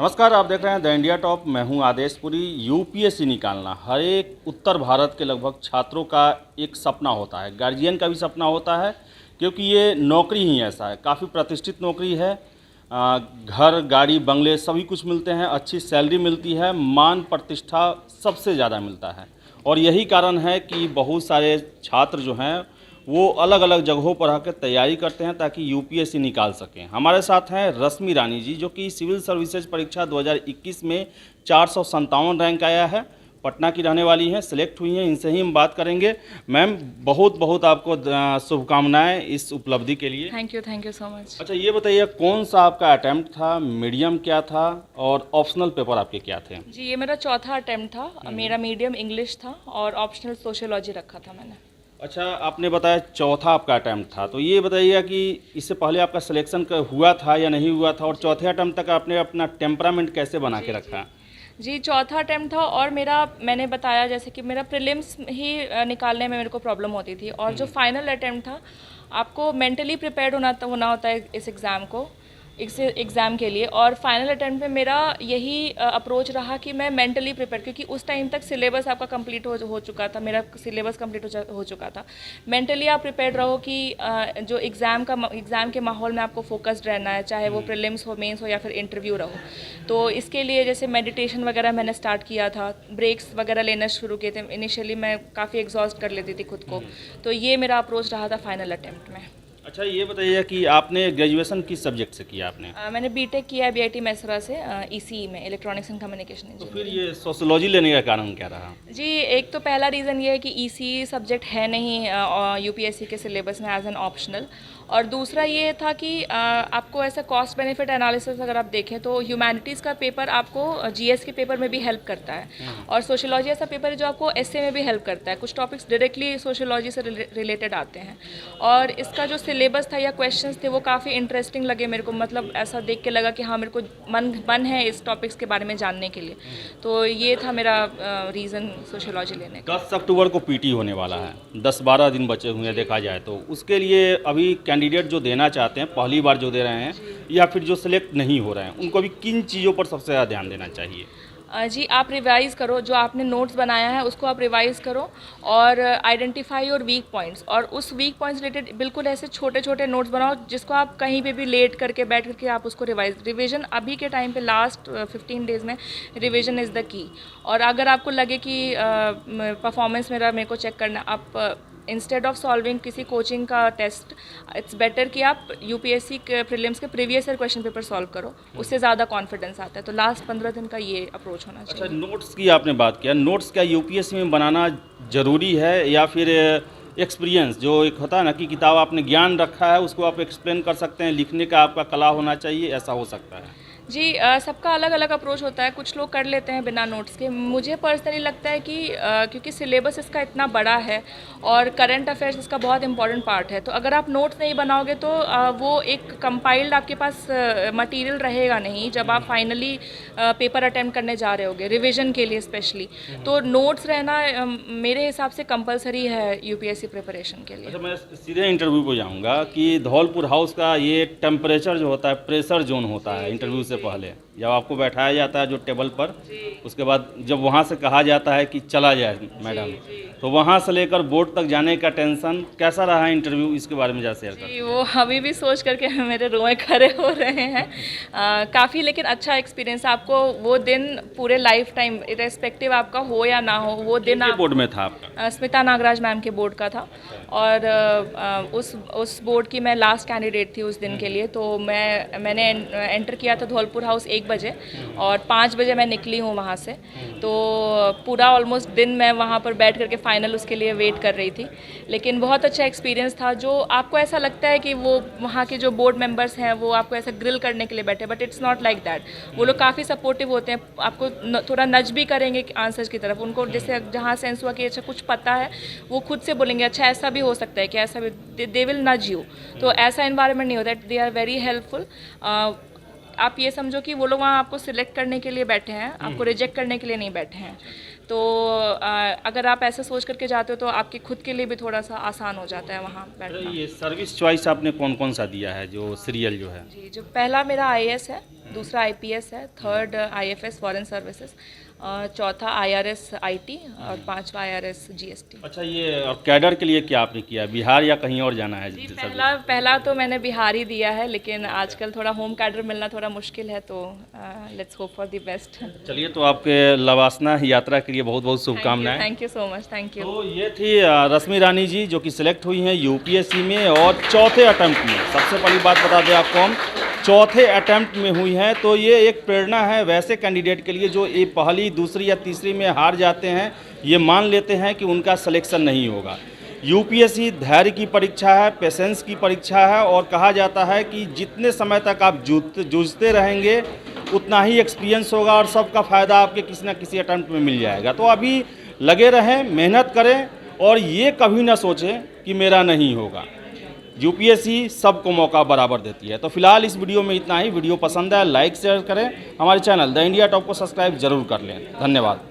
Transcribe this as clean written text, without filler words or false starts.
नमस्कार, आप देख रहे हैं द इंडिया टॉप। मैं हूं आदेशपुरी। यूपीएससी निकालना हर एक उत्तर भारत के लगभग छात्रों का एक सपना होता है, गार्जियन का भी सपना होता है, क्योंकि ये नौकरी ही ऐसा है, काफ़ी प्रतिष्ठित नौकरी है। घर, गाड़ी, बंगले सभी कुछ मिलते हैं, अच्छी सैलरी मिलती है, मान प्रतिष्ठा सबसे ज़्यादा मिलता है। और यही कारण है कि बहुत सारे छात्र जो हैं वो अलग अलग जगहों पर आकर तैयारी करते हैं ताकि यूपीएससी निकाल सकें। हमारे साथ हैं रश्मि रानी जी, जो कि सिविल सर्विसेज परीक्षा 2021 में 457 रैंक आया है, पटना की रहने वाली हैं, सेलेक्ट हुई हैं। इनसे ही हम बात करेंगे। मैम, बहुत बहुत आपको शुभकामनाएं इस उपलब्धि के लिए। Thank you so much. अच्छा, ये बताइए कौन सा आपका अटैम्प्ट था, मीडियम क्या था और ऑप्शनल पेपर आपके क्या थे? जी, ये मेरा चौथा अटेम्प्ट था। मेरा मीडियम इंग्लिश था और ऑप्शनल सोशियोलॉजी रखा था मैंने। अच्छा, आपने बताया चौथा आपका अटैम्प्ट था, तो ये बताइएगा कि इससे पहले आपका सिलेक्शन हुआ था या नहीं हुआ था, और चौथे अटैम्प्ट तक आपने अपना टेम्परामेंट कैसे बना के रखा? जी, चौथा अटेम्प्ट था और मैंने बताया जैसे कि मेरा प्रीलिम्स ही निकालने में मेरे को प्रॉब्लम होती थी, और जो फाइनल अटेम्प्ट था, आपको मेंटली प्रिपेयर्ड होना होता है इस एग्ज़ाम के लिए। और फाइनल अटेम्प्ट में मेरा यही अप्रोच रहा कि मैं मेंटली प्रिपेयर, क्योंकि उस टाइम तक सिलेबस आपका कंप्लीट हो चुका था, मेरा सिलेबस कंप्लीट हो चुका था। मेंटली आप प्रिपेयर्ड रहो कि जो एग्ज़ाम के माहौल में आपको फोकस्ड रहना है, चाहे वो प्रीलिम्स हो, मेंस हो या फिर इंटरव्यू रहो। तो इसके लिए जैसे मेडिटेशन वगैरह मैंने स्टार्ट किया था, ब्रेक्स वगैरह लेना शुरू किए थे। इनिशियली मैं काफ़ी एग्जॉस्ट कर लेती थी खुद को, तो ये मेरा अप्रोच रहा था फाइनल अटेम्प्ट में। अच्छा, ये बताइए कि आपने ग्रेजुएशन किस सब्जेक्ट से किया आपने? मैंने बीटेक किया है बीआईटी मैसरा से, ईसीई में, इलेक्ट्रॉनिक्स एंड कम्युनिकेशन तो फिर इंजीनियरिंग। ये सोशियोलॉजी लेने का कारण क्या रहा? जी, एक तो पहला रीज़न ये है कि ईसीई सब्जेक्ट है नहीं यूपीएससी के सिलेबस में एज एन ऑप्शनल। और दूसरा ये था कि आपको ऐसा कॉस्ट बेनिफिट एनालिसिस अगर आप देखें तो ह्यूमैनिटीज़ का पेपर आपको जीएस के पेपर में भी हेल्प करता है, और सोशियोलॉजी ऐसा पेपर है जो आपको एसए में भी हेल्प करता है। कुछ टॉपिक्स डायरेक्टली सोशियोलॉजी से रिलेटेड आते हैं, और इसका जो सिलेबस था या क्वेश्चंस थे वो काफ़ी इंटरेस्टिंग लगे मेरे को। मतलब ऐसा देख के लगा कि हाँ, मेरे को मन है इस टॉपिक्स के बारे में जानने के लिए। तो ये था मेरा रीज़न सोशियोलॉजी लेने का। 10 अक्टूबर को पीटी होने वाला है, 10-12 दिन बचे हुए हैं देखा जाए तो। उसके लिए अभी कैंडिडेट जो देना चाहते हैं, पहली बार जो दे रहे हैं या फिर जो सिलेक्ट नहीं हो रहे हैं, उनको अभी किन चीज़ों पर सबसे ज़्यादा ध्यान देना चाहिए? जी, आप रिवाइज़ करो, जो आपने नोट्स बनाया है उसको आप रिवाइज़ करो, और आइडेंटिफाई योर वीक पॉइंट्स, और उस वीक पॉइंट्स रिलेटेड बिल्कुल ऐसे छोटे छोटे नोट्स बनाओ जिसको आप कहीं पे भी लेट करके बैठ करके आप उसको रिवीजन अभी के टाइम पे लास्ट 15 डेज़ में रिवीजन इज़ द की। और अगर आपको लगे कि परफॉर्मेंस मेरे को चेक करना, आप इंस्टेड ऑफ सॉल्विंग किसी कोचिंग का टेस्ट, इट्स बेटर कि आप यूपीएससी के प्रीलिम्स के previous year question paper solve करो, उससे ज़्यादा कॉन्फिडेंस आता है। तो लास्ट 15 दिन का ये अप्रोच होना चाहिए। अच्छा, नोट्स की आपने बात किया, नोट्स क्या यूपीएससी में बनाना ज़रूरी है, या फिर एक्सपीरियंस जो एक होता है ना कि किताब आपने ज्ञान रखा है उसको आप एक्सप्लेन कर सकते हैं, लिखने का आपका कला होना चाहिए, ऐसा हो सकता है? जी, सबका अलग अलग अप्रोच होता है। कुछ लोग कर लेते हैं बिना नोट्स के। मुझे पर्सनली लगता है कि क्योंकि सिलेबस इसका इतना बड़ा है और करंट अफेयर्स इसका बहुत इंपॉर्टेंट पार्ट है, तो अगर आप नोट्स नहीं बनाओगे तो वो एक कंपाइल्ड आपके पास मटेरियल रहेगा नहीं जब आप फाइनली पेपर अटेम्प्ट करने जा रहे होगे, रिविजन के लिए स्पेशली। तो नोट्स रहना मेरे हिसाब से कंपलसरी है यूपीएससी प्रिपरेशन के लिए। अच्छा, मैं सीधे इंटरव्यू पे जाऊंगा कि धौलपुर हाउस का ये टेम्परेचर जो होता है, प्रेशर जोन होता है इंटरव्यू से पहले, जब आपको बैठाया जाता है जो टेबल पर, उसके बाद जब वहाँ से कहा जाता है कि चला जाए मैडम, तो वहाँ से लेकर बोर्ड तक जाने का टेंशन कैसा रहा इंटरव्यू, इसके बारे में ज़रा शेयर करें। जी, वो अभी भी सोच करके मेरे रोए खड़े हो रहे हैं। काफ़ी लेकिन अच्छा एक्सपीरियंस। आपको वो दिन पूरे लाइफ टाइम, इरेस्पेक्टिव आपका हो या ना हो, वो दिन किसके आप बोर्ड में था आपका? स्मिता नागराज मैम के बोर्ड का था, और उस बोर्ड की मैं लास्ट कैंडिडेट थी उस दिन के लिए। तो मैंने एंटर किया था धौलपुर हाउस 1 बजे, और 5 बजे मैं निकली हूँ वहाँ से। तो पूरा ऑलमोस्ट दिन मैं वहाँ पर बैठ करके फाइनल उसके लिए वेट कर रही थी। लेकिन बहुत अच्छा एक्सपीरियंस था। जो आपको ऐसा लगता है कि वो वहाँ के जो बोर्ड मेंबर्स हैं वो आपको ऐसा ग्रिल करने के लिए बैठे, but it's not like that. वो लोग काफ़ी सपोर्टिव होते हैं, आपको थोड़ा नज भी करेंगे आंसर्स की तरफ। उनको जैसे जहाँ सेंस हुआ कि अच्छा कुछ पता है, वो खुद से बोलेंगे अच्छा ऐसा भी हो सकता है कि ऐसा भी, दे विल नज यू। तो ऐसा इन्वायरमेंट नहीं होता, दे आर वेरी हेल्पफुल। आप ये समझो कि वो लोग वहाँ आपको सिलेक्ट करने के लिए बैठे हैं, आपको रिजेक्ट करने के लिए नहीं बैठे हैं। तो अगर आप ऐसा सोच करके जाते हो तो आपके खुद के लिए भी थोड़ा सा आसान हो जाता है वहाँ बैठना। ये सर्विस चॉइस आपने कौन कौन सा दिया है, जो सीरियल जो है? जी, जो पहला मेरा आईएएस है, दूसरा IPS है, थर्ड IFS फॉरेन सर्विसेज, चौथा IRS IT और पांचवा IRS GST। अच्छा, ये और कैडर के लिए क्या आपने किया, बिहार या कहीं और जाना है? जी, पहला तो मैंने बिहार ही दिया है, लेकिन आजकल थोड़ा होम कैडर मिलना थोड़ा मुश्किल है, तो let's hope for the best. चलिए, तो आपके लवासना यात्रा के लिए बहुत बहुत शुभकामनाएं। Thank you so much, thank you. तो ये थी रश्मि रानी जी, जो कि सिलेक्ट हुई हैं यूपीएससी में और चौथे अटेम्प्ट में। सबसे पहली बात बता दें आपको, हम चौथे अटेम्प्ट में हुई हैं, तो ये एक प्रेरणा है वैसे कैंडिडेट के लिए जो ये पहली, दूसरी या तीसरी में हार जाते हैं, ये मान लेते हैं कि उनका सिलेक्शन नहीं होगा। यूपीएससी धैर्य की परीक्षा है, पेशेंस की परीक्षा है, और कहा जाता है कि जितने समय तक आप जूझते रहेंगे उतना ही एक्सपीरियंस होगा और सबका फ़ायदा आपके किसी न किसी अटेम्प्ट में मिल जाएगा। तो अभी लगे रहें, मेहनत करें और ये कभी ना सोचें कि मेरा नहीं होगा। यूपीएससी सबको मौका बराबर देती है। तो फिलहाल इस वीडियो में इतना ही। वीडियो पसंद है लाइक शेयर करें, हमारे चैनल द इंडिया टॉप को सब्सक्राइब जरूर कर लें। धन्यवाद।